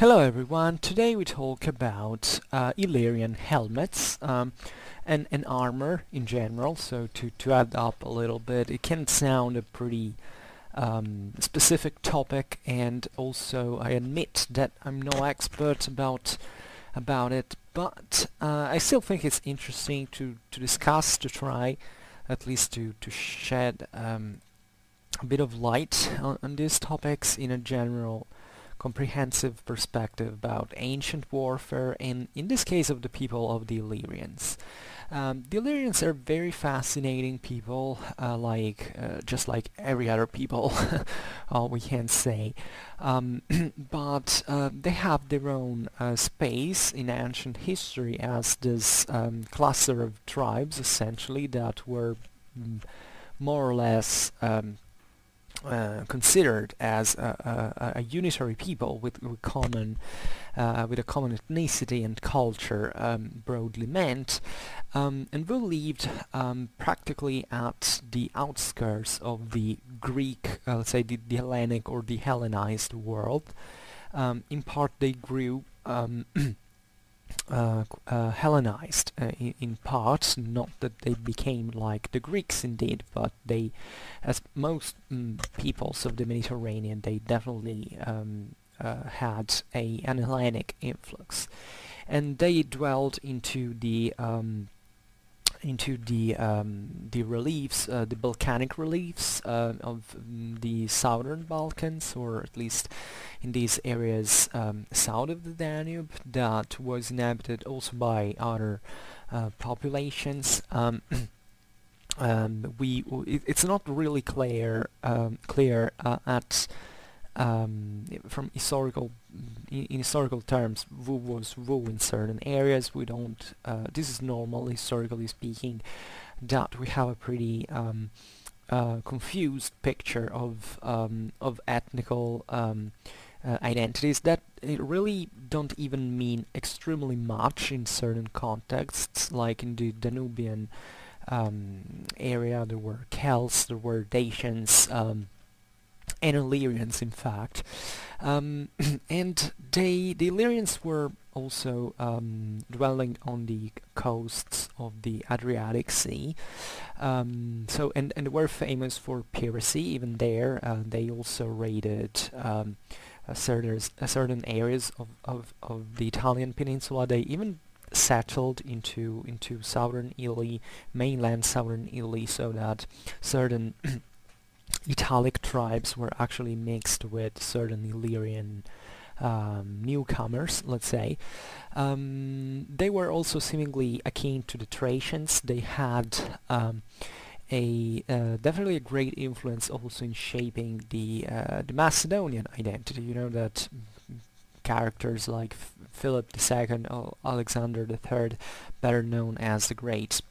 Hello everyone, today we talk about Illyrian helmets and armor in general. So to add up a little bit, it can sound a pretty specific topic, and also I admit that I'm no expert about it, but I still think it's interesting to discuss, to try at least to shed a bit of light on these topics in a general comprehensive perspective about ancient warfare, and in this case of the people of the Illyrians. The Illyrians are very fascinating people, just like every other people, we can say, but they have their own space in ancient history as this cluster of tribes, essentially, that were more or less considered as a unitary people with a common ethnicity and culture, broadly meant, and we lived practically at the outskirts of the Greek, let's say the Hellenic or the Hellenized world. In part they grew Hellenized in part, not that they became like the Greeks indeed, but they, as most peoples of the Mediterranean, they definitely had an Hellenic influx, and they dwelled into the reliefs, the volcanic reliefs of the southern Balkans, or at least in these areas south of the Danube, that was inhabited also by other populations. It's not really clear at from historical in historical terms who was who in certain areas. We don't this is normal, historically speaking, that we have a pretty confused picture of ethnical identities that it really don't even mean extremely much in certain contexts, like in the Danubian area. There were Celts, there were Dacians, and Illyrians, in fact, and the Illyrians were also dwelling on the coasts of the Adriatic Sea, and they were famous for piracy. Even there, they also raided certain areas of the Italian peninsula. They even settled into southern Italy, mainland southern Italy, so that certain Italic tribes were actually mixed with certain Illyrian newcomers, let's say. They were also seemingly akin to the Thracians. They had definitely a great influence also in shaping the Macedonian identity. You know that characters like Philip II or Alexander III, better known as the Great,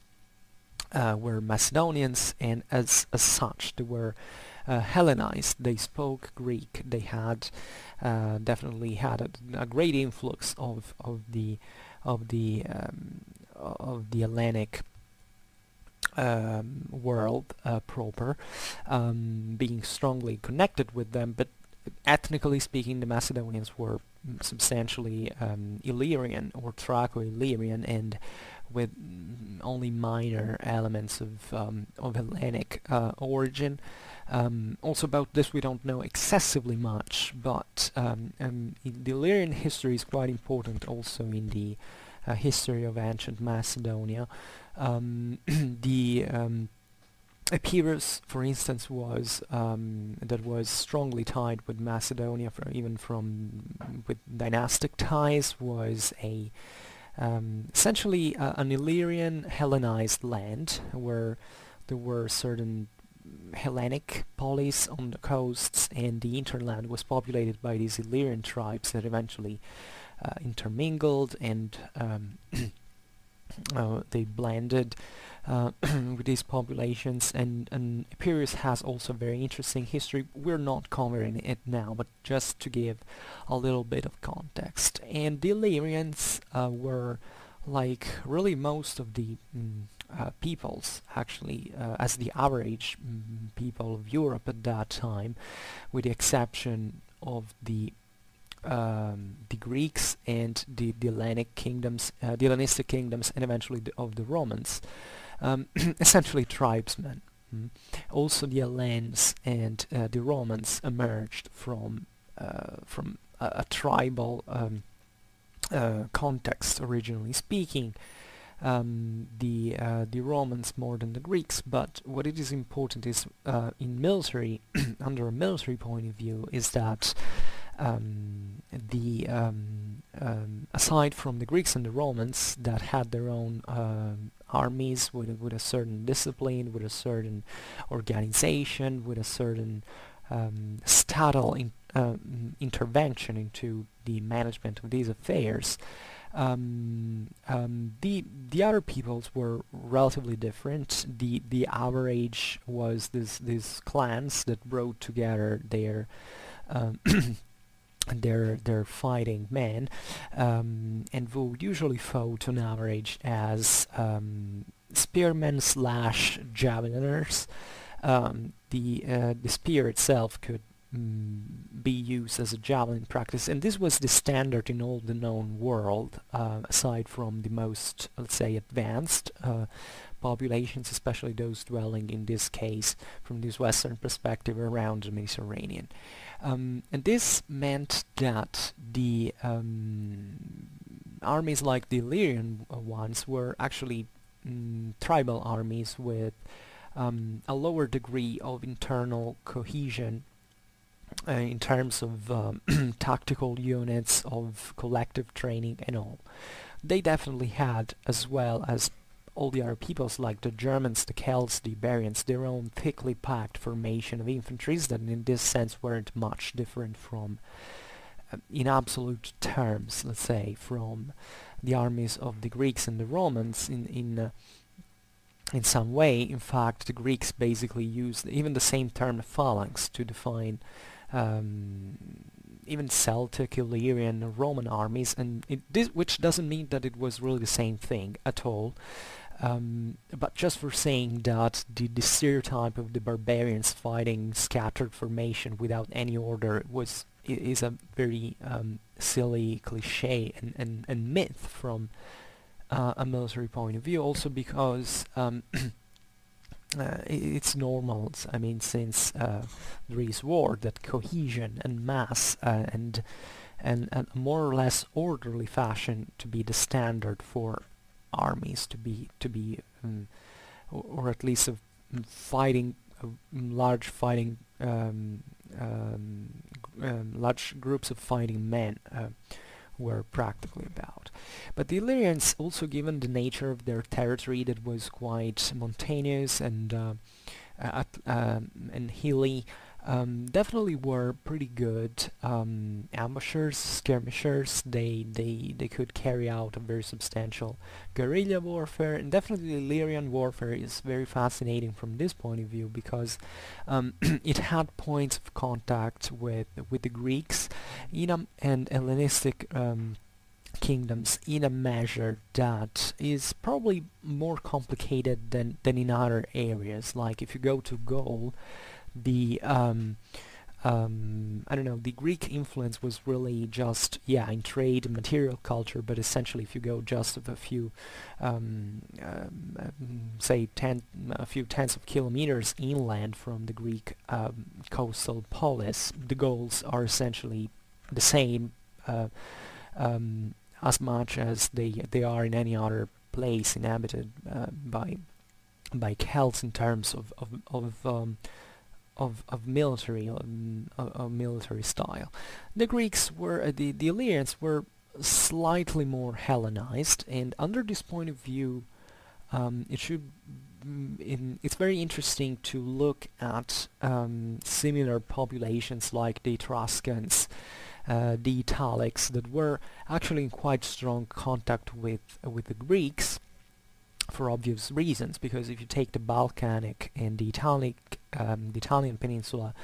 were Macedonians, and as such they were Hellenized. They spoke Greek. They had definitely had a great influx of the Hellenic world proper, being strongly connected with them. But ethnically speaking, the Macedonians were substantially Illyrian or Thraco-Illyrian, and with only minor elements of Hellenic origin. Also about this we don't know excessively much, but the Illyrian history is quite important also in the history of ancient Macedonia. The Epirus, for instance, was that was strongly tied with Macedonia, even with dynastic ties, was a essentially an Illyrian Hellenized land where there were certain Hellenic polis on the coasts, and the hinterland was populated by these Illyrian tribes that eventually intermingled, and they blended with these populations, and Epirus has also a very interesting history. We're not covering it now, but just to give a little bit of context. And the Illyrians were like really most of the peoples, actually, as the average people of Europe at that time, with the exception of the the Greeks and the Hellenic kingdoms, the Hellenistic kingdoms, and eventually of the Romans, essentially tribesmen. Also, the Hellenes and the Romans emerged from a tribal context, originally speaking. The Romans more than the Greeks, but what it is important is in military, under a military point of view, is that aside from the Greeks and the Romans that had their own armies with a certain discipline, with a certain organization, with a certain statal intervention into the management of these affairs, the other peoples were relatively different. The average was these clans that brought together their their fighting men, and who usually fought on average as spearmen slash javeliners. The spear itself could be used as a javelin practice, and this was the standard in all the known world, aside from the most, let's say, advanced populations, especially those dwelling, in this case, from this Western perspective, around the Mediterranean. And this meant that the armies like the Illyrian ones were actually tribal armies with a lower degree of internal cohesion in terms of tactical units, of collective training and all. They definitely had, as well as all the other peoples like the Germans, the Celts, the Iberians, their own thickly packed formation of infantries that in this sense weren't much different from, in absolute terms, let's say, from the armies of the Greeks and the Romans in some way. In fact, the Greeks basically used even the same term phalanx to define even Celtic, Illyrian, Roman armies, and which doesn't mean that it was really the same thing at all. But just for saying that the stereotype of the barbarians fighting scattered formation without any order is a very silly cliche and myth from a military point of view, also because it's normal, I mean, since there is war, that cohesion and mass and a more or less orderly fashion to be the standard for armies, to be or at least of fighting, large fighting, large groups of fighting men were practically about. But the Illyrians, also given the nature of their territory that was quite mountainous and hilly, definitely were pretty good ambushers, skirmishers. They could carry out a very substantial guerrilla warfare, and definitely Illyrian warfare is very fascinating from this point of view because it had points of contact with the Greeks and Hellenistic kingdoms in a measure that is probably more complicated than in other areas. Like if you go to Gaul, the I don't know, the Greek influence was really just in trade and material culture, but essentially if you go just a few say a few tens of kilometers inland from the Greek coastal polis, the Gauls are essentially the same as much as they are in any other place inhabited by Celts in terms of military military style. The Greeks were the Illyrians were slightly more Hellenized, and under this point of view, it's very interesting to look at similar populations like the Etruscans, the Italics, that were actually in quite strong contact with the Greeks, for obvious reasons, because if you take the Balkanic and the Italian peninsula,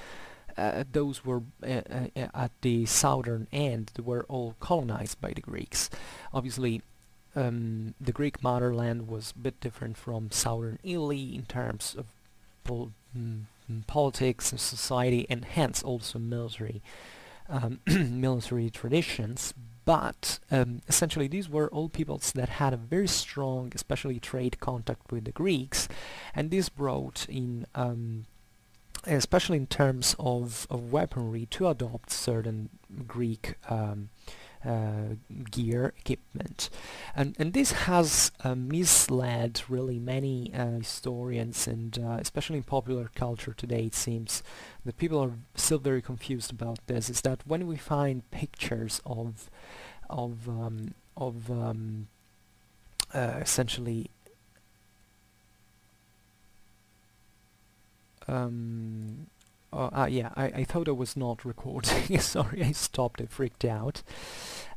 those were at the southern end, they were all colonized by the Greeks. Obviously, the Greek motherland was a bit different from southern Italy in terms of politics and society, and hence also military military traditions, but essentially these were all peoples that had a very strong, especially trade contact with the Greeks, and this brought in, especially in terms of weaponry, to adopt certain Greek gear, equipment, and this has misled really many historians, and especially in popular culture today it seems that people are still very confused about this. Is that when we find pictures of essentially yeah, I thought I was not recording. Sorry, I stopped, I freaked out.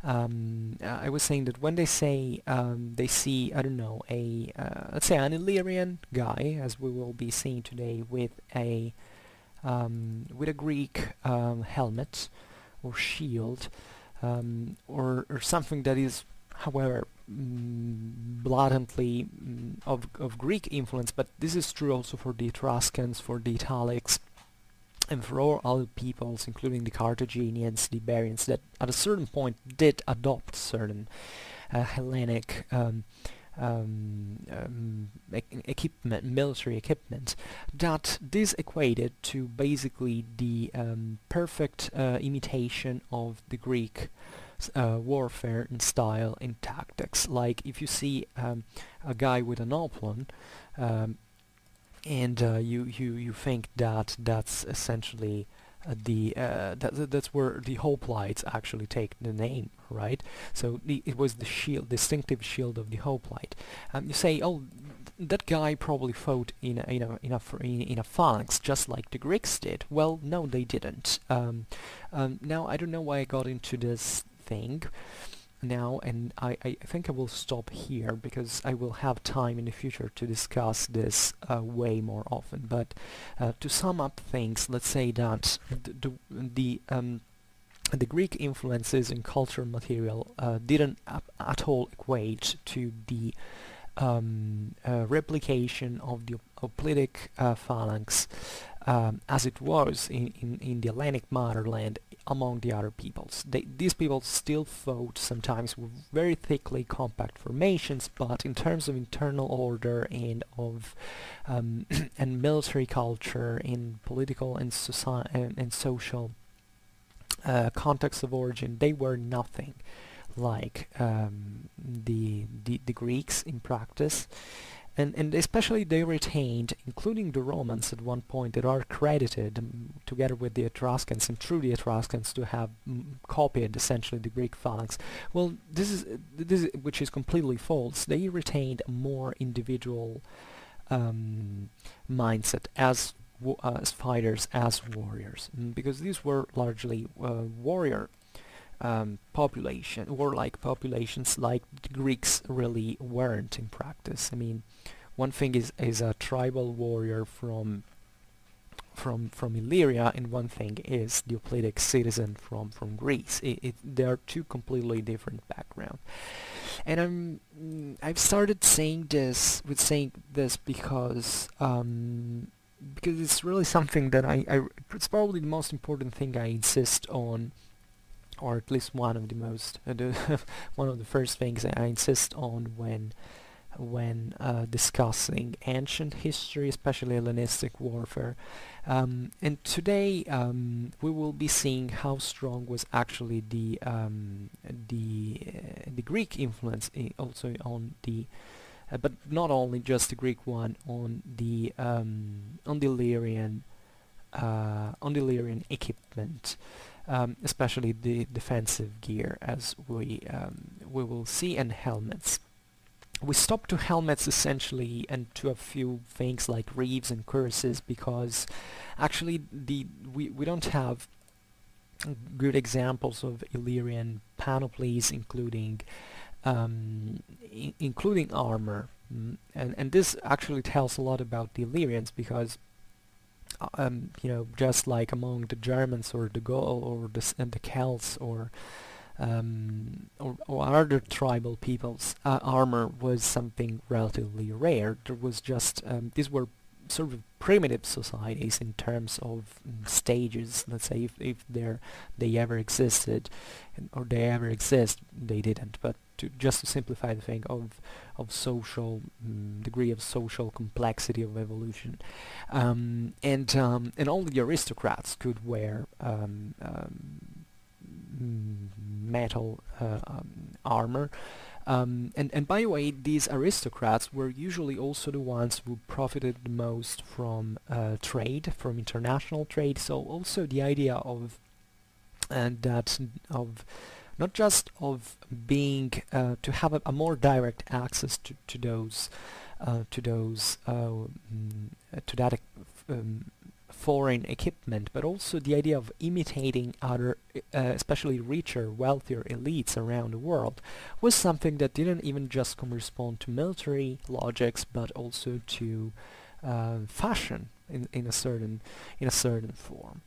I was saying that when they say they see, I don't know, let's say an Illyrian guy, as we will be seeing today, with a Greek helmet or shield, or something that is, however, blatantly of Greek influence, but this is true also for the Etruscans, for the Italics, and for all other peoples, including the Carthaginians, the Iberians, that at a certain point did adopt certain Hellenic equipment, military equipment, that this equated to basically the perfect imitation of the Greek warfare in style and tactics. Like if you see a guy with an oplon, and you think that that's essentially that's where the hoplites actually take the name, right? So it was the shield, distinctive shield of the hoplite. You say, oh, that guy probably fought in a phalanx, just like the Greeks did. Well, no, they didn't. Now I don't know why I got into this thing now, and I think I will stop here because I will have time in the future to discuss this way more often. But to sum up things, let's say that the Greek influences in culture material didn't at all equate to the replication of the hoplitic phalanx as it was in the Hellenic motherland among the other peoples. These peoples still fought sometimes with very thickly compact formations, but in terms of internal order and of and military culture and political and social context of origin, they were nothing like the Greeks in practice. And especially they retained, including the Romans at one point, that are credited together with the Etruscans and through the Etruscans to have copied essentially the Greek phalanx. Well, this is which is completely false. They retained a more individual mindset as fighters, as warriors, because these were largely warrior warlike populations, like the Greeks really weren't in practice. I mean, one thing is a tribal warrior from Illyria, and one thing is the hoplitic citizen from Greece. They are two completely different backgrounds. And I've started saying this because it's really something that it's probably the most important thing I insist on, or at least one of the most one of the first things I insist on when discussing ancient history, especially Hellenistic warfare. And today we will be seeing how strong was actually the Greek influence also on the but not only just the Greek one, on the Illyrian equipment. Especially the defensive gear, as we will see, and helmets. We stopped to helmets essentially, and to a few things like reeves and cuirasses, because actually we don't have good examples of Illyrian panoplies, including armor, and this actually tells a lot about the Illyrians, because just like among the Germans or the Gaul or the Celts or other tribal peoples, armor was something relatively rare. There was just these were sort of primitive societies in terms of stages. Let's say if they ever existed, or they ever exist, they didn't. But just to simplify the thing of social degree of social complexity of evolution, and only the aristocrats could wear metal armor. And by the way, these aristocrats were usually also the ones who profited the most from trade, from international trade. So also the idea of that of not just of being to have a more direct access to those to that foreign equipment, but also the idea of imitating other, especially richer, wealthier elites around the world, was something that didn't even just correspond to military logics, but also to fashion in a certain form.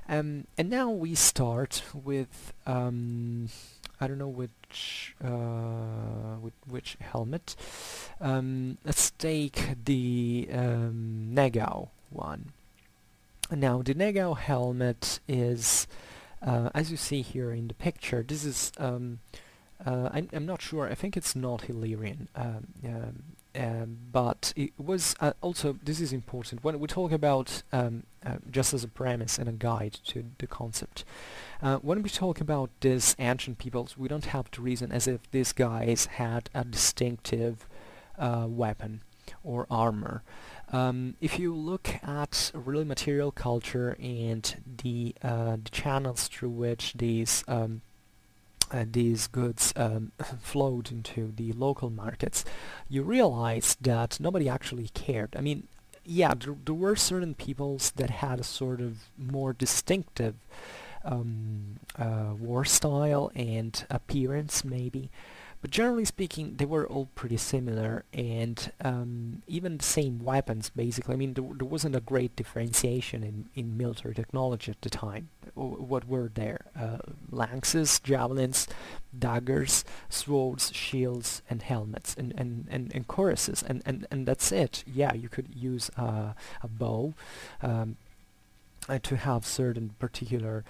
And now we start with I don't know which helmet. Let's take the Negao one. Now the Negao helmet is, as you see here in the picture, this is I'm not sure. I think it's not Illyrian, but it was also. This is important when we talk about just as a premise and a guide to the concept. When we talk about these ancient peoples, we don't have to reason as if these guys had a distinctive weapon or armor. If you look at really material culture and the channels through which these goods flowed into the local markets, you realize that nobody actually cared. I mean, yeah, there were certain peoples that had a sort of more distinctive war style and appearance, maybe. But generally speaking, they were all pretty similar, and even the same weapons, basically. I mean, there wasn't a great differentiation in military technology at the time. What were there? Lances, javelins, daggers, swords, shields, and helmets, and cuirasses, and that's it. Yeah, you could use a bow to have certain particular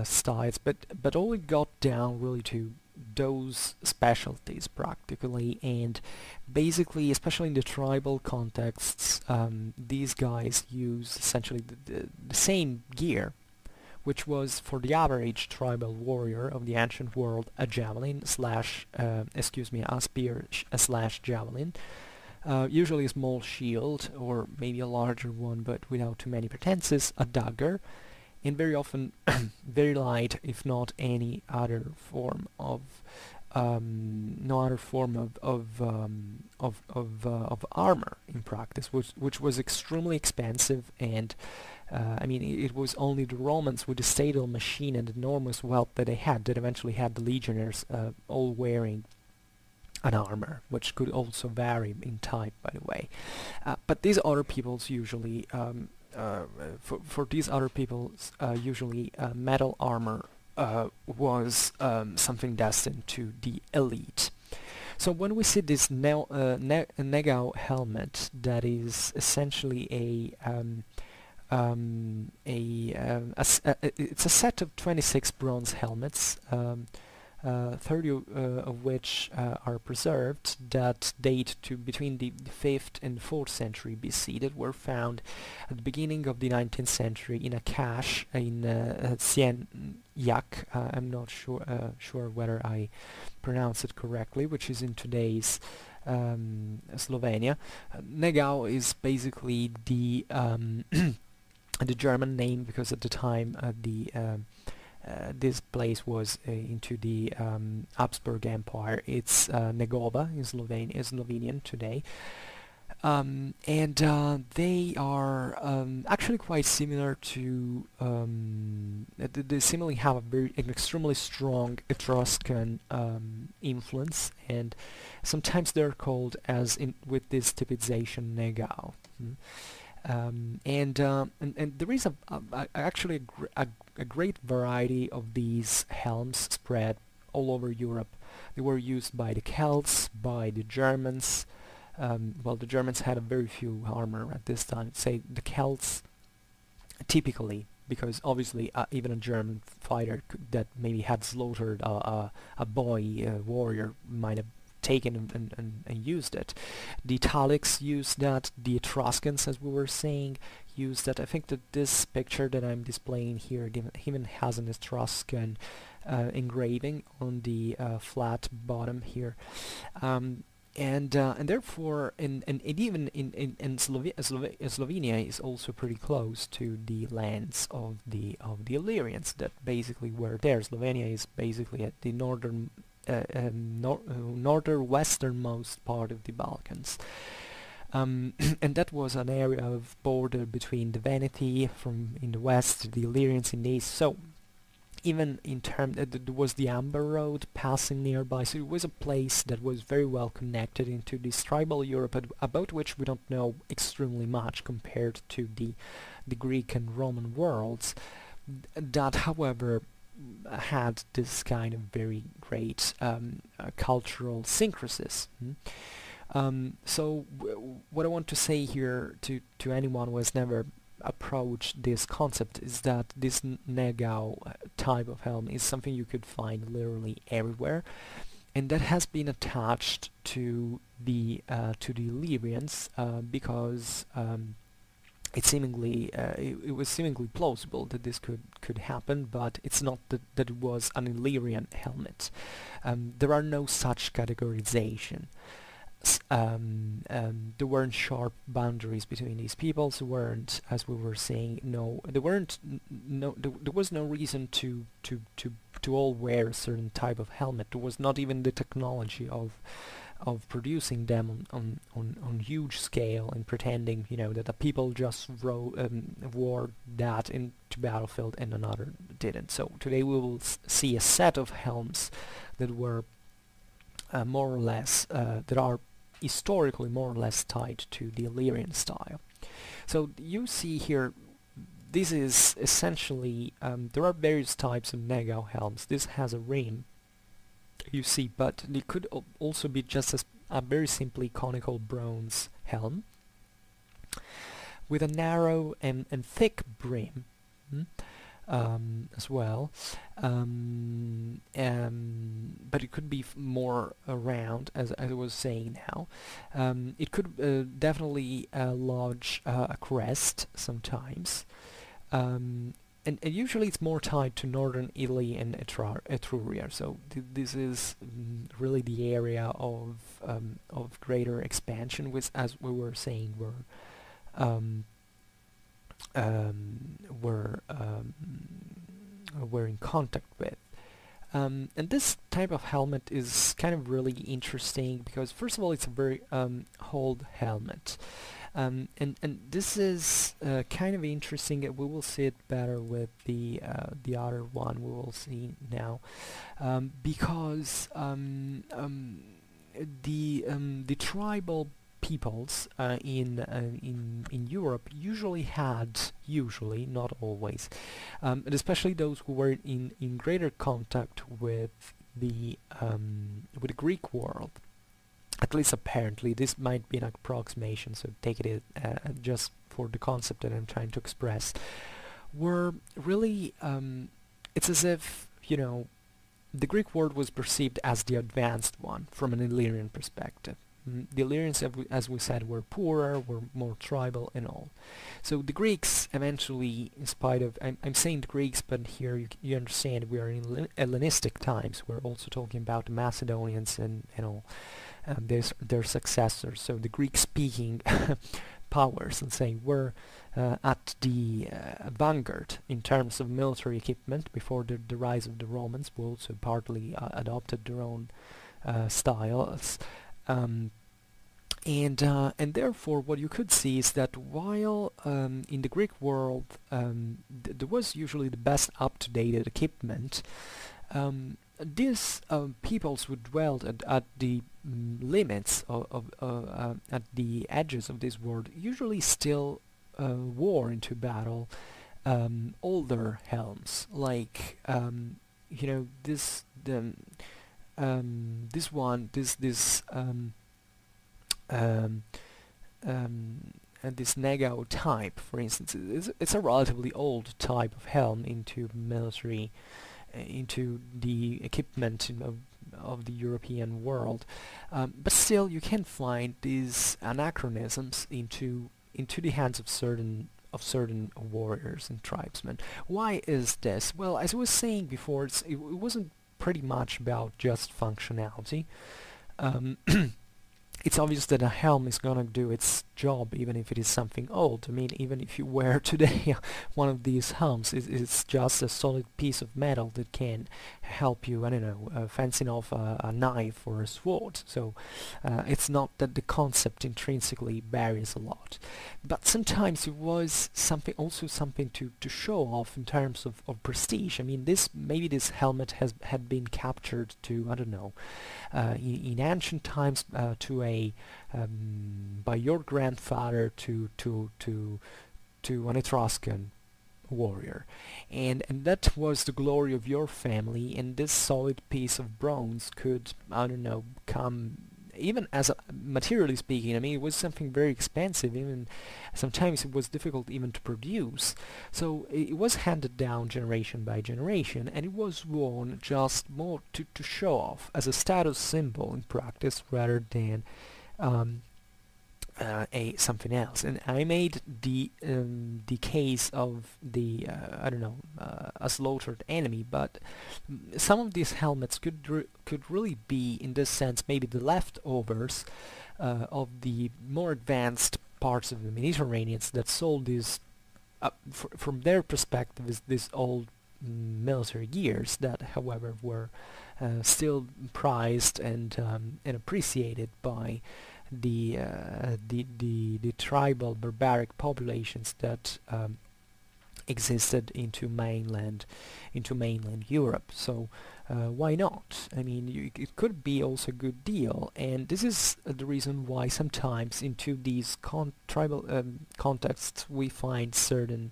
styles, but all it got down really to those specialties practically, and basically, especially in the tribal contexts, these guys use essentially the same gear, which was for the average tribal warrior of the ancient world a javelin slash a spear slash javelin, usually a small shield or maybe a larger one but without too many pretenses, a dagger, and very often very light, if not any other form of no other form of armor in practice, which was extremely expensive. And I mean, it was only the Romans with the statal machine and enormous wealth that they had that eventually had the legionnaires all wearing an armor, which could also vary in type, by the way. But these other peoples usually for these other peoples, usually metal armor was something destined to the elite. So when we see this Negao helmet, that is essentially it's a set of 26 bronze helmets, 30 of which are preserved, that date to between the 5th and 4th century BC, that were found at the beginning of the 19th century in a cache in Sienjak. I'm not sure whether I pronounce it correctly, which is in today's Slovenia. Negao is basically the the German name, because at the time this place was into the Habsburg Empire. It's Negova in Slovenian today. And they are actually quite similar to they similarly have an extremely strong Etruscan influence, and sometimes they're called as in with this typization Negao. And there is actually a great variety of these helms spread all over Europe. They were used by the Celts, by the Germans, well, the Germans had a very few armor at this time. Say the Celts typically, because obviously even a German fighter that maybe had slaughtered a boy warrior might have taken and used it. The Italics used that, the Etruscans, as we were saying, used that. I think that this picture that I'm displaying here even has an Etruscan engraving on the flat bottom here. And therefore, and even in Slovenia is also pretty close to the lands of the Illyrians that basically were there. Slovenia is basically at the northwesternmost part of the Balkans, and that was an area of border between the Veneti from in the west, the Illyrians in the east. So even in terms, there was the Amber Road passing nearby, so it was a place that was very well connected into this tribal Europe, about which we don't know extremely much compared to the Greek and Roman worlds, that, however, had this kind of very great cultural syncresis. So what I want to say here to anyone who has never approached this concept is that this Negao type of helm is something you could find literally everywhere, and that has been attached to the Illyrians because it seemingly it was seemingly plausible that this could happen, but it's not that it was an Illyrian helmet. There are no such categorization. There weren't sharp boundaries between these peoples. There weren't, as we were saying, there was no reason to all wear a certain type of helmet. There was not even the technology of producing them on huge scale and pretending, that the people just wore that into battlefield and another didn't. So today we will see a set of helms that were more or less that are historically more or less tied to the Illyrian style. So you see here, this is essentially, there are various types of Negao helms. This has a rim, you see, but it could also be just as a very simply conical bronze helm with a narrow and thick brim. As well, but it could be more round, as I was saying now. It could definitely lodge a crest sometimes, and usually it's more tied to northern Italy and Etruria. So this is really the area of greater expansion, which, as we were saying, we're in contact with. And this type of helmet is kind of really interesting because, first of all, it's a very old helmet. And this is kind of interesting. We will see it better with the other one we will see now, because the tribal peoples in Europe usually, not always, and especially those who were in greater contact with the Greek world. At least apparently, this might be an approximation, so take it just for the concept that I'm trying to express. Were really, it's as if, the Greek world was perceived as the advanced one from an Illyrian perspective. The Illyrians, as we said, were poorer, were more tribal and all. So the Greeks eventually, in spite of, I'm saying the Greeks, but here you understand we are in Hellenistic times. We're also talking about the Macedonians and all their successors. So the Greek-speaking powers, and say, were at the vanguard in terms of military equipment before the rise of the Romans, who also partly adopted their own styles. And therefore what you could see is that while in the Greek world there was usually the best up-to-date equipment, these peoples who dwelled at the limits at the edges of this world usually still wore into battle older helms, like this um, this Negao type, for instance, it's a relatively old type of helm into military, into the equipment of the European world, but still you can find these anachronisms into the hands of certain warriors and tribesmen. Why is this? Well, as I was saying before, it wasn't pretty much about just functionality. Um, it's obvious that a helm is gonna do its job even if it is something old. I mean, even if you wear today one of these helms, it's just a solid piece of metal that can help you, I don't know, fencing off a knife or a sword. So it's not that the concept intrinsically varies a lot. But sometimes it was also something to show off in terms of prestige. I mean, maybe this helmet had been captured to, I don't know, in ancient times to by your grandfather to an Etruscan warrior, and that was the glory of your family, and this solid piece of bronze could, I don't know, come, even as materially speaking, I mean, it was something very expensive. Even sometimes it was difficult even to produce. So it was handed down generation by generation, and it was worn just more to show off as a status symbol in practice rather than something else. And I made the case of the I don't know, a slaughtered enemy, but some of these helmets could really be, in this sense, maybe the leftovers of the more advanced parts of the Mediterranean that sold these from their perspective is these old military gears that, however, were still prized and appreciated by the tribal barbaric populations that existed into mainland Europe. So why not? I mean, it could be also a good deal, and this is the reason why sometimes into these tribal contexts we find certain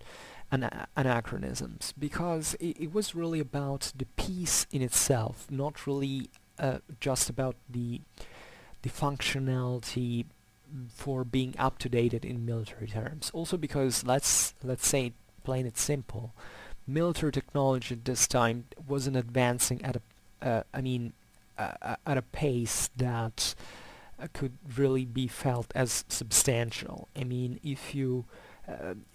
anachronisms, because it was really about the piece in itself, not really just about the functionality for being up to date in military terms. Also because let's say, plain and simple, military technology at this time wasn't advancing at a pace that could really be felt as substantial. I mean, if you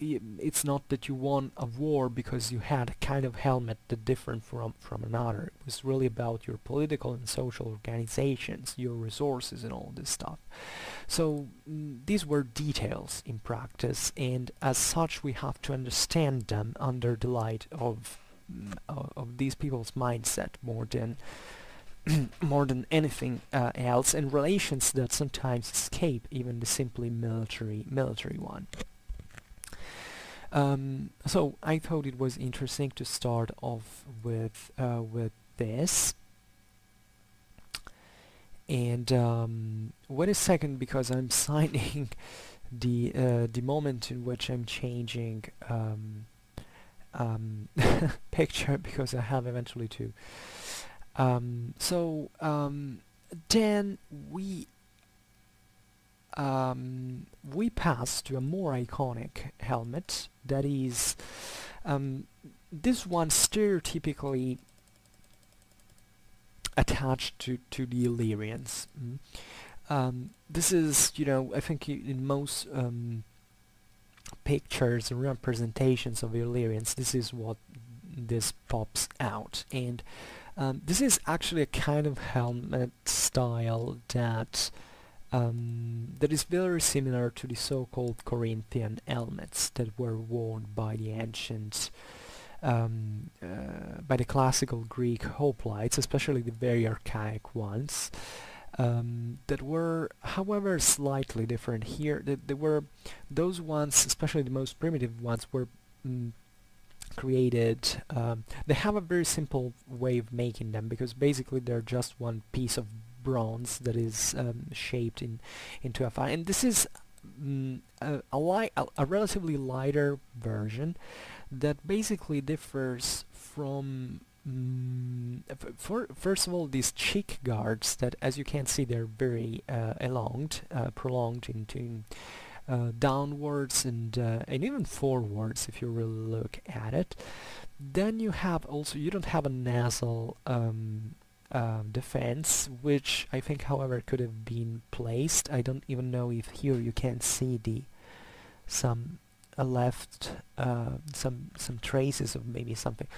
it's not that you won a war because you had a kind of helmet that different from another. It was really about your political and social organizations, your resources, and all this stuff. So these were details in practice, and as such we have to understand them under the light of these people's mindset more than more than anything else, and relations that sometimes escape even the simply military one. So I thought it was interesting to start off with this. And wait a second, because I'm signing the moment in which I'm changing picture, because I have eventually to. Then we pass to a more iconic helmet, that is this one stereotypically attached to the Illyrians. This is, I think in most pictures and representations of Illyrians, this is what this pops out. And this is actually a kind of helmet style that is very similar to the so-called Corinthian helmets that were worn by the ancient, by the classical Greek hoplites, especially the very archaic ones, that were, however, slightly different here. They were, those ones, especially the most primitive ones, were created, they have a very simple way of making them, because basically they're just one piece of bronze that is shaped into a fine, and this is a relatively lighter version that basically differs from first of all, these cheek guards that, as you can see, they're very prolonged into downwards and even forwards if you really look at it. Then you have also, you don't have a nasal defense, which I think, however, could have been placed. I don't even know if here you can see some traces of maybe something.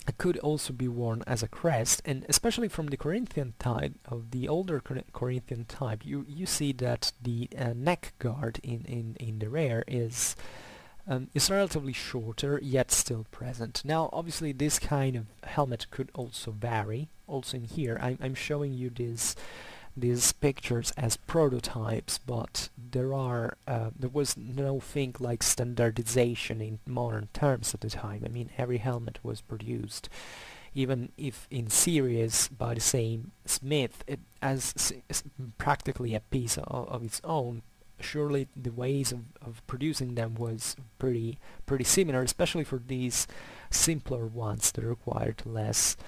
It could also be worn as a crest, and especially from the Corinthian type, of the older Corinthian type, you see that the neck guard in the rear is relatively shorter, yet still present. Now, obviously, this kind of helmet could also vary. Also in here, I'm showing you these pictures as prototypes, but there was no thing like standardization in modern terms at the time. I mean, every helmet was produced, even if in series by the same smith, as practically a piece of its own. Surely the ways of producing them was pretty similar, especially for these simpler ones that required less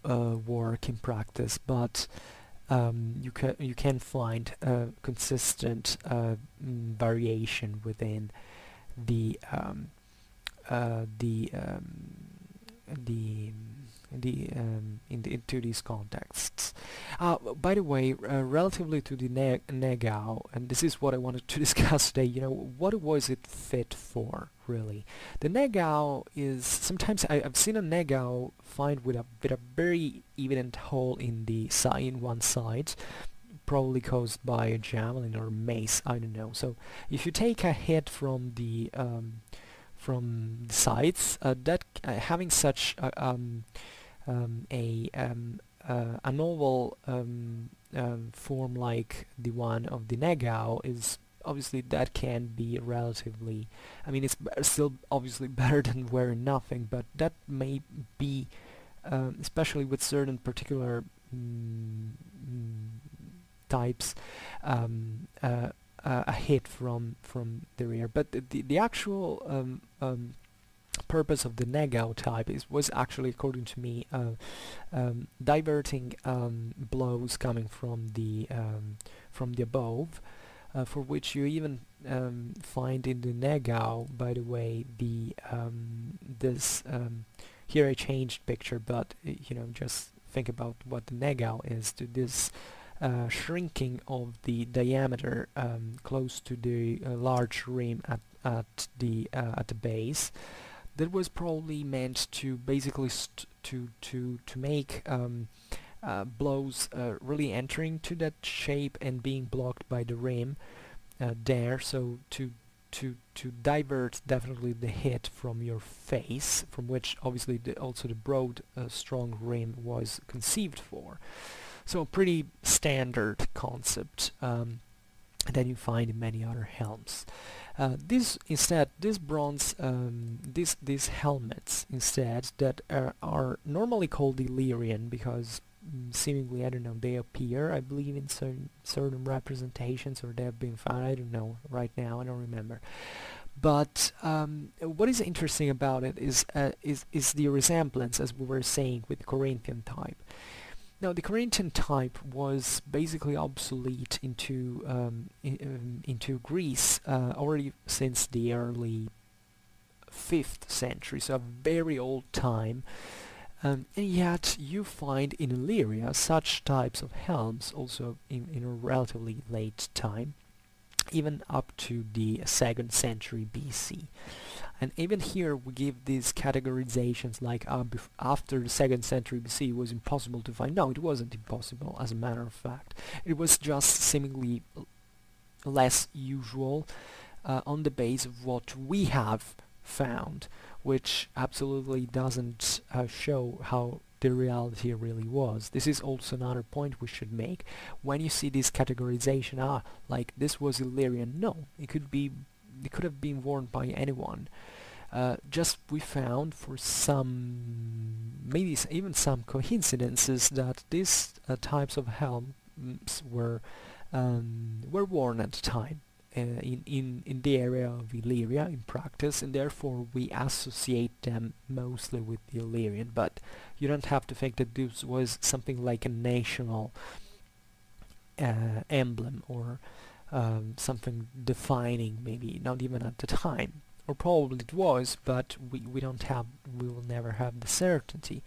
work in practice, but you can find consistent variation within the into these contexts. By the way, relatively to the Negao, and this is what I wanted to discuss today, what was it fit for, really? The Negao is, sometimes I've seen a Negao find with a very evident hole in one side, probably caused by a javelin or mace, I don't know. So if you take a hit from the sides, having such a novel form like the one of the Negao is obviously, that can be relatively, I mean, it's still obviously better than wearing nothing, but that may be, especially with certain particular types, a hit from the rear. But the actual purpose of the Negao type was actually, according to me, diverting blows coming from the above, for which you even find in the Negao, by the way, here I changed picture, but just think about what the Negao is, to this shrinking of the diameter close to the large rim at the base. That was probably meant to basically to make blows really entering to that shape and being blocked by the rim there, so to divert definitely the hit from your face, from which obviously also the broad strong rim was conceived for. So a pretty standard concept that you find in many other helms. These helmets instead that are normally called Illyrian because seemingly, I don't know, they appear, I believe, in certain representations, or they have been found, I don't know right now, I don't remember. But what is interesting about it is the resemblance, as we were saying, with the Corinthian type. Now, the Corinthian type was basically obsolete into Greece already since the early 5th century, so a very old time. And yet you find in Illyria such types of helms also in a relatively late time, even up to the 2nd century BC. And even here we give these categorizations like after the 2nd century BC it was impossible to find. No, it wasn't impossible, as a matter of fact. It was just seemingly less usual on the base of what we have found, which absolutely doesn't show how the reality really was. This is also another point we should make. When you see this categorization, like this was Illyrian, no, it could have been worn by anyone. Just we found for maybe even some coincidences that these types of helms were worn at the time. in the area of Illyria in practice, and therefore we associate them mostly with the Illyrian. But you don't have to think that this was something like a national emblem or something defining, maybe not even at the time, or probably it was, but we will never have the certainty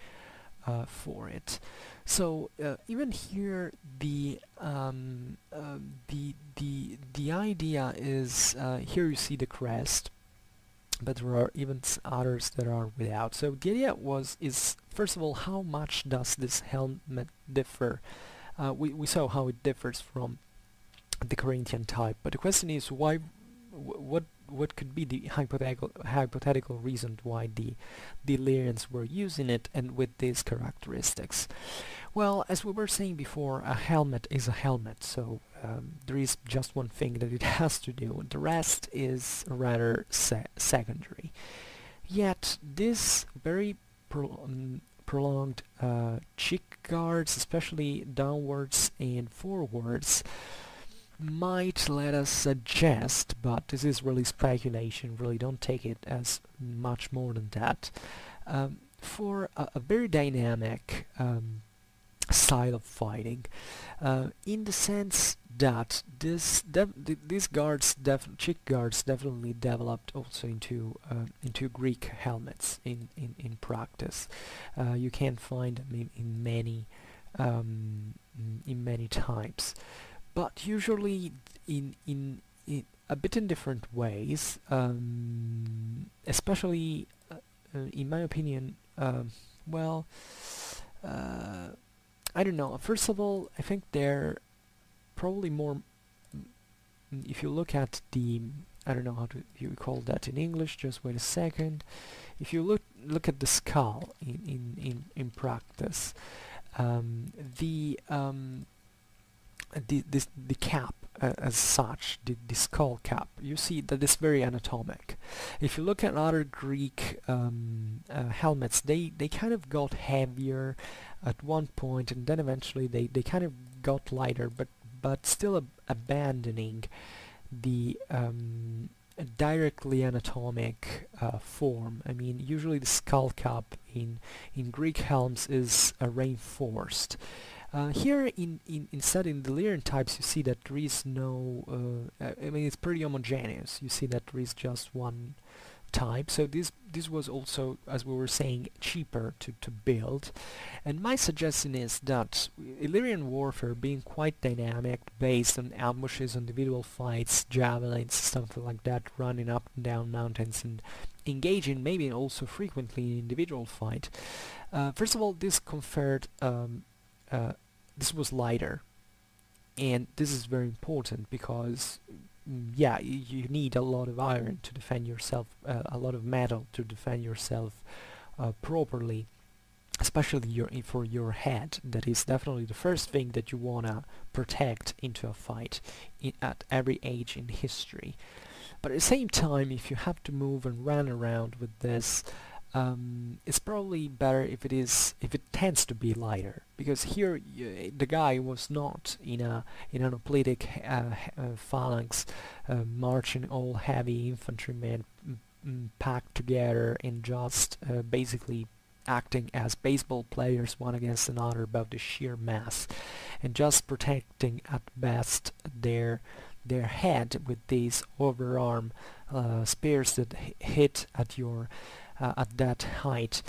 for it. So even here, the idea is here you see the crest, but there are even others that are without. So the idea is first of all, how much does this helmet differ? We saw how it differs from the Corinthian type, but the question is why? What could be the hypothetical reason why the Illyrians were using it and with these characteristics? Well, as we were saying before, a helmet is a helmet, so there is just one thing that it has to do, and the rest is rather secondary. Yet this very prolonged cheek guards, especially downwards and forwards, might let us suggest, but this is really speculation, really don't take it as much more than that, for a very dynamic style of fighting, in the sense that these cheek guards definitely developed also into Greek helmets in practice. You can find them in many types, but usually in a bit in different ways, especially in my opinion. Well, I don't know. First of all, I think they're probably more. If you look at the, I don't know how to you call that in English. Just wait a second. If you look at the skull in practice, the cap as such, the skull cap, you see that it's very anatomic. If you look at other Greek helmets, they kind of got heavier at one point, and then eventually they kind of got lighter, but still abandoning the directly anatomic form. I mean, usually the skull cap in Greek helms is reinforced. Here instead in the Illyrian types you see that there is no, I mean it's pretty homogeneous. You see that there is just one type, so this was also, as we were saying, cheaper to build. And my suggestion is that Illyrian warfare, being quite dynamic, based on ambushes, individual fights, javelins, something like that, running up and down mountains and engaging maybe also frequently in individual fight, first of all this conferred this was lighter, and this is very important because yeah, you need a lot of iron to defend yourself, a lot of metal to defend yourself properly, especially for your head. That is definitely the first thing that you wanna protect into a fight at every age in history. But at the same time, if you have to move and run around with this, it's probably better if it tends to be lighter, because here the guy was not in an hoplitic phalanx marching all heavy infantrymen packed together and just basically acting as baseball players one against another about the sheer mass, and just protecting at best their head with these overarm spears that hit at your at that height.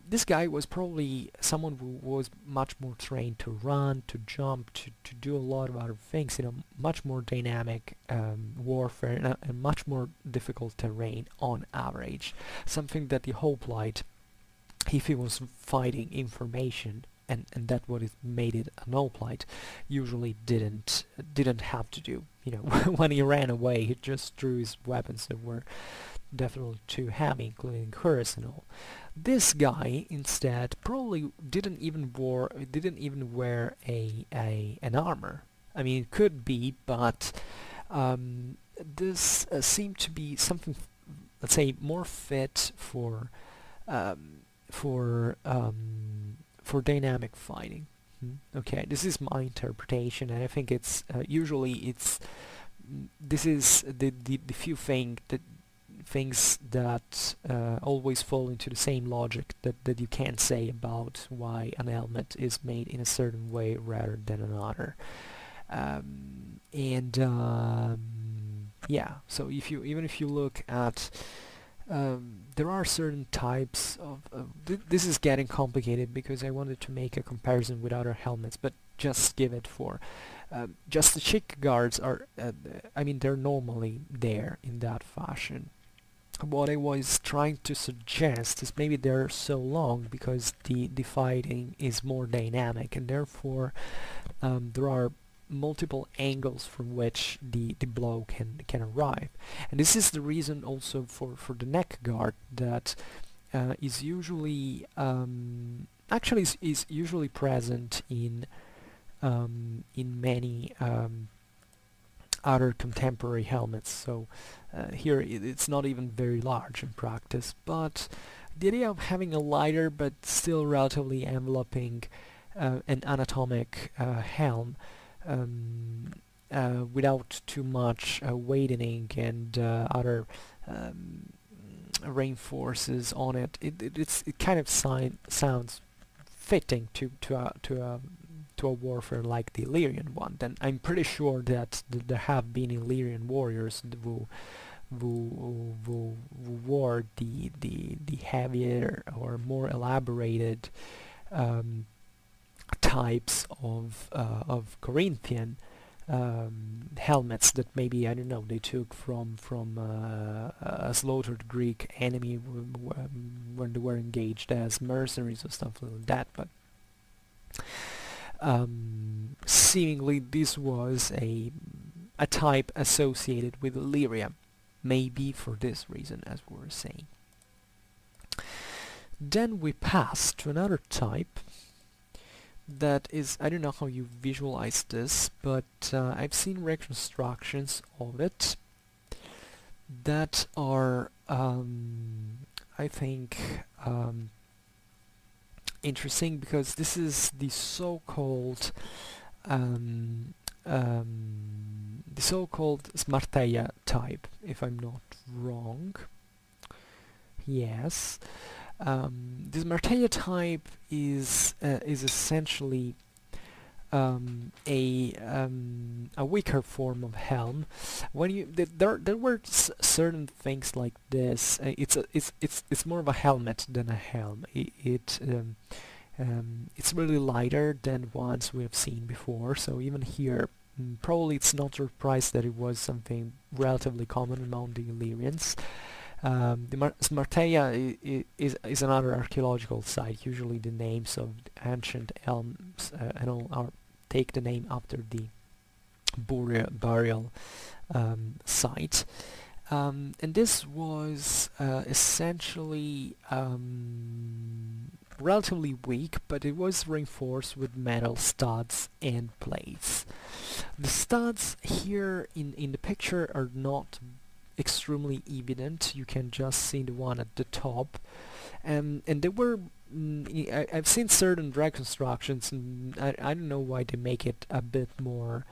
This guy was probably someone who was much more trained to run, to jump, to do a lot of other things in a much more dynamic warfare and much more difficult terrain on average. Something that the hoplite, if he was fighting information, and that what it made it an hoplite, usually didn't have to do. You know, when he ran away, he just threw his weapons that were definitely too heavy, including cuirass and all. This guy instead probably didn't even wear an armor. I mean, it could be, but this seemed to be something, let's say, more fit for dynamic fighting. Okay, this is my interpretation, and I think it's usually it's this is the few things that always fall into the same logic that you can say about why an helmet is made in a certain way rather than another. Yeah, so even if you look at there are certain types of this is getting complicated because I wanted to make a comparison with other helmets, but just give it for just the cheek guards are I mean, they're normally there in that fashion. What I was trying to suggest is maybe they're so long because the fighting is more dynamic, and therefore there are multiple angles from which the blow can arrive. And this is the reason also for the neck guard that is usually actually is usually present in many other contemporary helmets. So here it's not even very large in practice, but the idea of having a lighter but still relatively enveloping an anatomic helm without too much weighting and other reinforces on it, it kind of sounds fitting to a warfare like the Illyrian one. Then I'm pretty sure that there have been Illyrian warriors who wore the heavier or more elaborated types of Corinthian helmets that maybe, I don't know, they took from a slaughtered Greek enemy when they were engaged as mercenaries or stuff like that. But seemingly this was a type associated with Illyria, maybe for this reason, as we were saying. Then we pass to another type that is, I don't know how you visualize this, but I've seen reconstructions of it that are I think interesting, because this is the so-called Martea type, if I'm not wrong. Yes. This Martea type is essentially a weaker form of helm. When you there were certain things like this. It's more of a helmet than a helm. It's really lighter than ones we have seen before. So even here, probably it's not a surprise that it was something relatively common among the Illyrians. The Martea is another archaeological site. Usually the names of ancient helms and all are take the name after the burial site. And this was essentially relatively weak, but it was reinforced with metal studs and plates. The studs here in the picture are not extremely evident. You can just see the one at the top, and they were I've seen certain reconstructions, and I don't know why they make it a bit more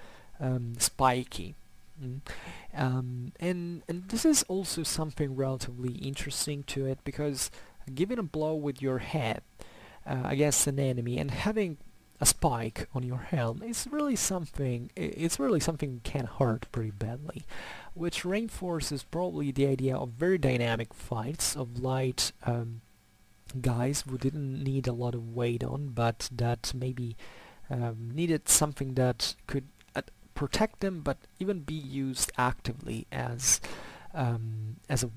spiky. And this is also something relatively interesting to it, because giving a blow with your head against an enemy and having a spike on your helm is really something. It's really something that can hurt pretty badly, which reinforces probably the idea of very dynamic fights of light guys who didn't need a lot of weight on, but that maybe needed something that could protect them, but even be used actively as a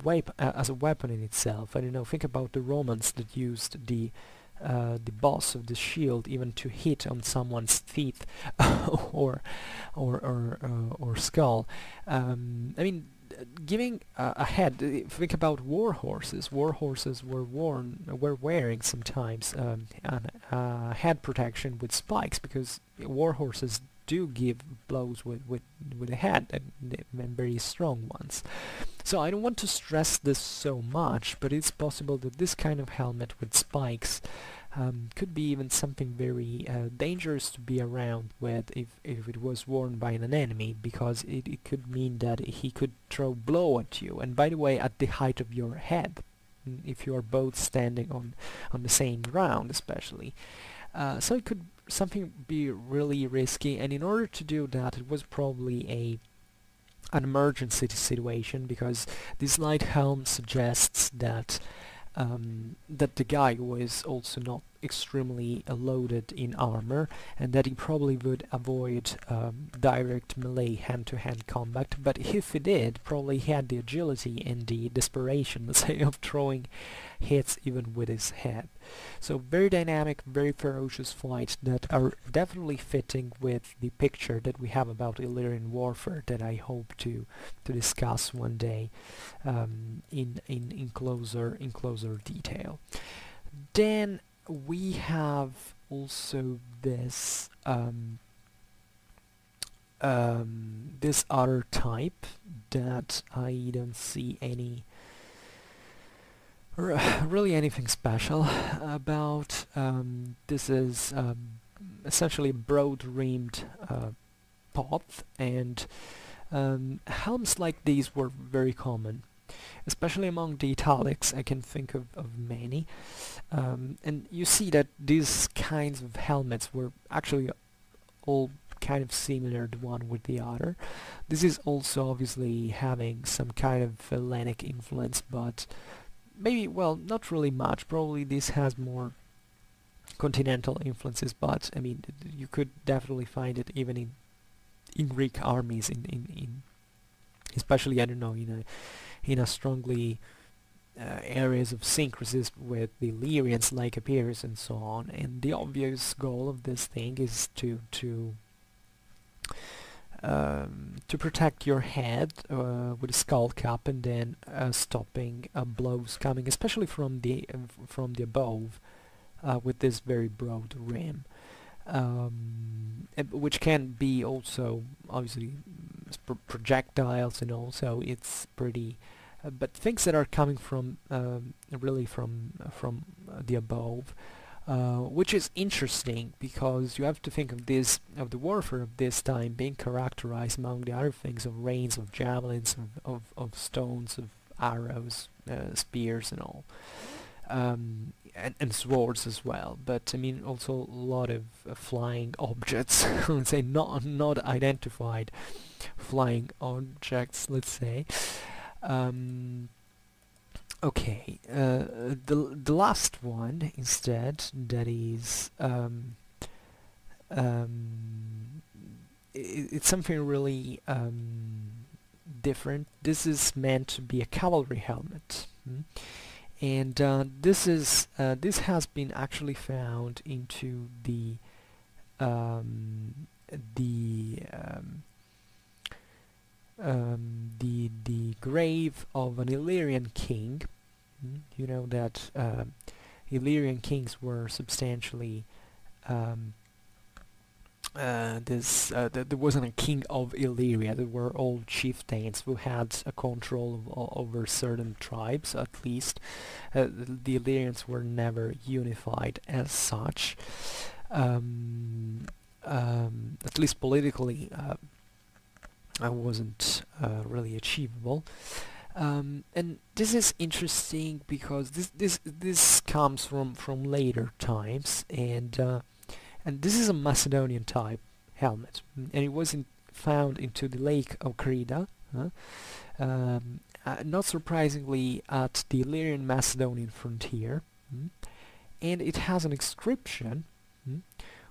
weapon in itself. I don't know. Think about the Romans that used the boss of the shield even to hit on someone's teeth or skull. I mean, giving a head. Think about war horses. War horses were wearing sometimes head protection with spikes, because war horses do give blows with a head, and very strong ones. So I don't want to stress this so much, but it's possible that this kind of helmet with spikes Could be even something very dangerous to be around with if it was worn by an enemy, because it could mean that he could throw blow at you, and by the way, at the height of your head, if you are both standing on the same ground especially. So it could something be really risky, and in order to do that it was probably an emergency situation, because this light helm suggests that that the guy was also not extremely loaded in armor, and that he probably would avoid direct melee hand-to-hand combat, but if he did, probably he had the agility and the desperation, let's say, of throwing hits even with his head. So very dynamic, very ferocious fights that are definitely fitting with the picture that we have about Illyrian warfare, that I hope to discuss one day in closer detail. Then we have also this this other type that I don't see any really anything special about. This is essentially a broad-rimmed pot, and helms like these were very common, especially among the italics. I can think of many, and you see that these kinds of helmets were actually all kind of similar the one with the other. This is also obviously having some kind of Hellenic influence, but maybe, well, not really much. Probably this has more continental influences, but I mean, you could definitely find it even in Greek armies, in especially, I don't know, in a strongly areas of syncresis with the Illyrians, like Epirus and so on. And the obvious goal of this thing is to protect your head with a skull cap, and then stopping blows coming, especially from the above, with this very broad rim, which can be also obviously projectiles, and also it's pretty. But things that are coming from really from the above. Which is interesting, because you have to think of the warfare of this time being characterized, among the other things, of rains of javelins, of stones, of arrows, spears, and all, and swords as well. But I mean, also a lot of flying objects. Let's say not identified flying objects. Let's say. Okay, the last one instead, that is it's something really different. This is meant to be a cavalry helmet, and this has been actually found into the grave of an Illyrian king. You know that Illyrian kings were substantially there wasn't a king of Illyria. There were all chieftains who had a control over certain tribes, at least. The Illyrians were never unified as such, at least politically. Wasn't really achievable, and this is interesting because this comes from later times, and this is a Macedonian type helmet, and it was found into the lake of Crida, not surprisingly at the Illyrian Macedonian frontier, and it has an inscription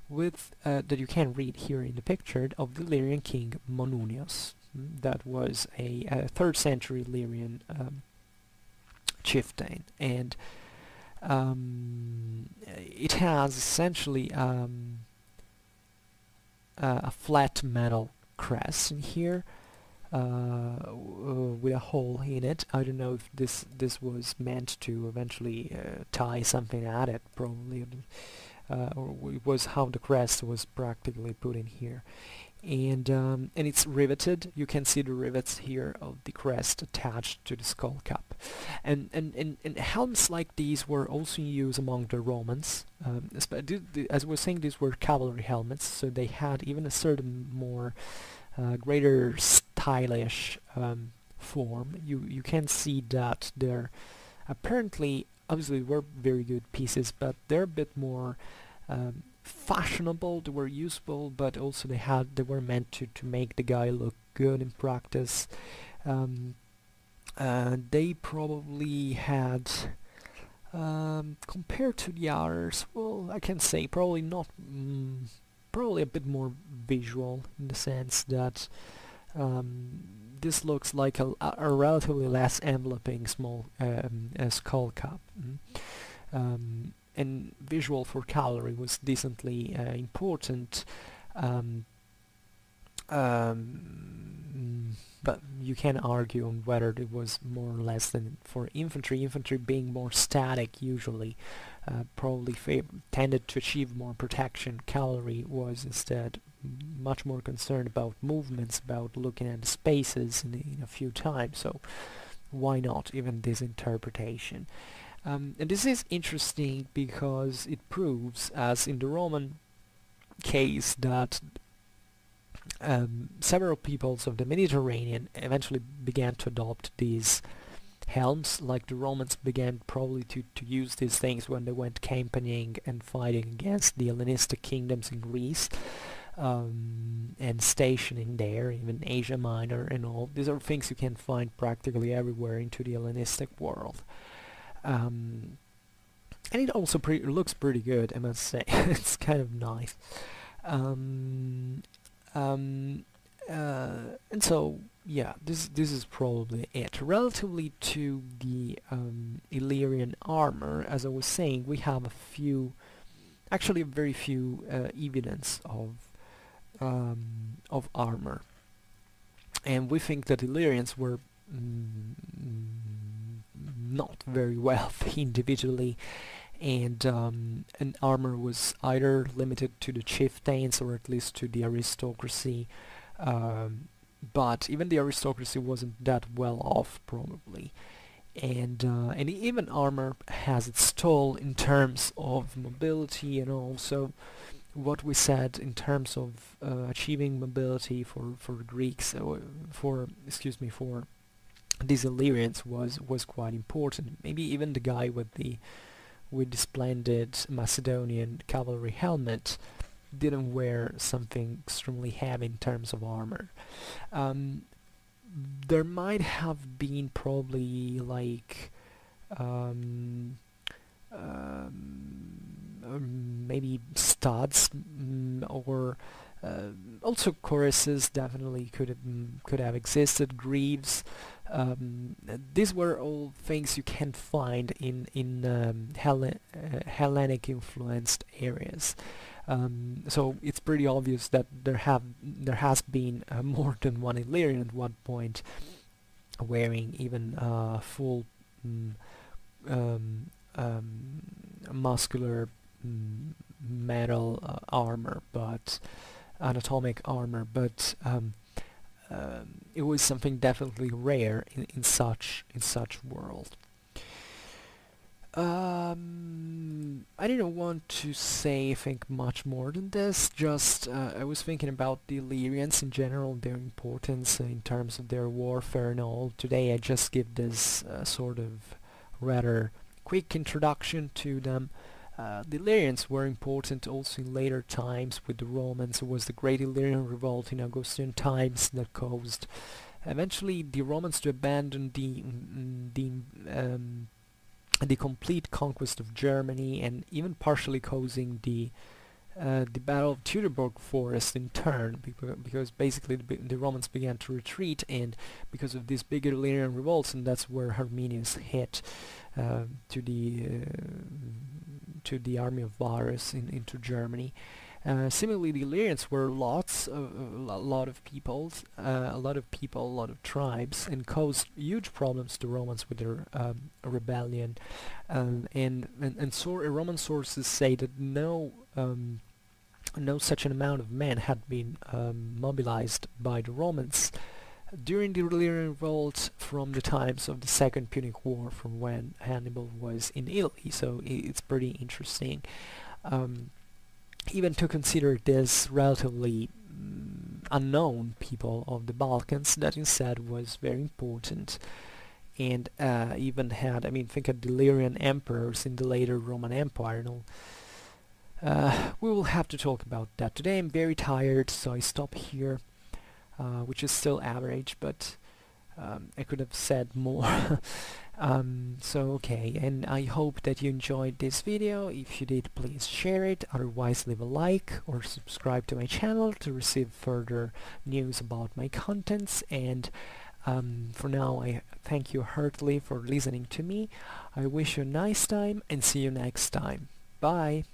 with that you can read here in the picture, of the Illyrian king Monunius. That was a 3rd century Illyrian chieftain, and it has essentially a flat metal crest in here, with a hole in it. I don't know if this was meant to eventually tie something at it, probably. Or it was how the crest was practically put in here, and it's riveted. You can see the rivets here of the crest attached to the skull cap. And helms like these were also in use among the Romans. As we were saying, these were cavalry helmets, so they had even a certain more greater stylish form. You can see that they're apparently, obviously, were very good pieces, but they're a bit more fashionable. They were useful, but also they were meant to make the guy look good in practice. They probably had, compared to the others, well, I can say probably not, probably a bit more visual, in the sense that this looks like a relatively less enveloping small skull cap. And visual for cavalry was decently important, but you can argue on whether it was more or less than for infantry. Infantry being more static usually, probably tended to achieve more protection. Cavalry was instead much more concerned about movements, about looking at the spaces in a few times, so why not even this interpretation? And this is interesting because it proves, as in the Roman case, that several peoples of the Mediterranean eventually began to adopt these helms. Like the Romans began probably to use these things when they went campaigning and fighting against the Hellenistic kingdoms in Greece, and stationing there, even Asia Minor and all. These are things you can find practically everywhere into the Hellenistic world. And it also looks pretty good, I must say. It's kind of nice. And so yeah, this is probably it. Relatively to the Illyrian armor, as I was saying, we have actually very few evidence of armor, and we think that Illyrians were not very wealthy individually, and armor was either limited to the chieftains or at least to the aristocracy, but even the aristocracy wasn't that well off probably, and even armor has its toll in terms of mobility, and also what we said in terms of achieving mobility for Greeks, for these Illyrians was quite important. Maybe even the guy with the splendid Macedonian cavalry helmet didn't wear something extremely heavy in terms of armor. There might have been probably like maybe studs, or also cuirasses definitely could have existed, greaves. These were all things you can find in Hellenic influenced areas. So it's pretty obvious that there has been more than one Illyrian at one point wearing even full muscular metal armor, but anatomic armor, but it was something definitely rare in such world. I didn't want to say, I think, much more than this. Just I was thinking about the Illyrians in general, their importance in terms of their warfare and all. Today I just give this sort of rather quick introduction to them. The Illyrians were important also in later times with the Romans. It was the Great Illyrian Revolt in Augustan times that caused eventually the Romans to abandon the complete conquest of Germany, and even partially causing the Battle of Teutoburg Forest in turn, because basically the Romans began to retreat, and because of these big Illyrian revolts, and that's where Arminius hit to the army of Varus into Germany. Similarly, the Illyrians were a lot of peoples, a lot of tribes, and caused huge problems to Romans with their rebellion. Roman sources say that no no such an amount of men had been mobilized by the Romans during the Illyrian revolt from the times of the Second Punic War, from when Hannibal was in Italy. So it's pretty interesting. Even to consider this relatively unknown people of the Balkans, that instead was very important, and even had, I mean, think of the Illyrian emperors in the later Roman Empire. We will have to talk about that today. I'm very tired, so I stop here, which is still average, but I could have said more. So okay, and I hope that you enjoyed this video. If you did, please share it, otherwise leave a like or subscribe to my channel to receive further news about my contents. And for now, I thank you heartily for listening to me. I wish you a nice time and see you next time. Bye!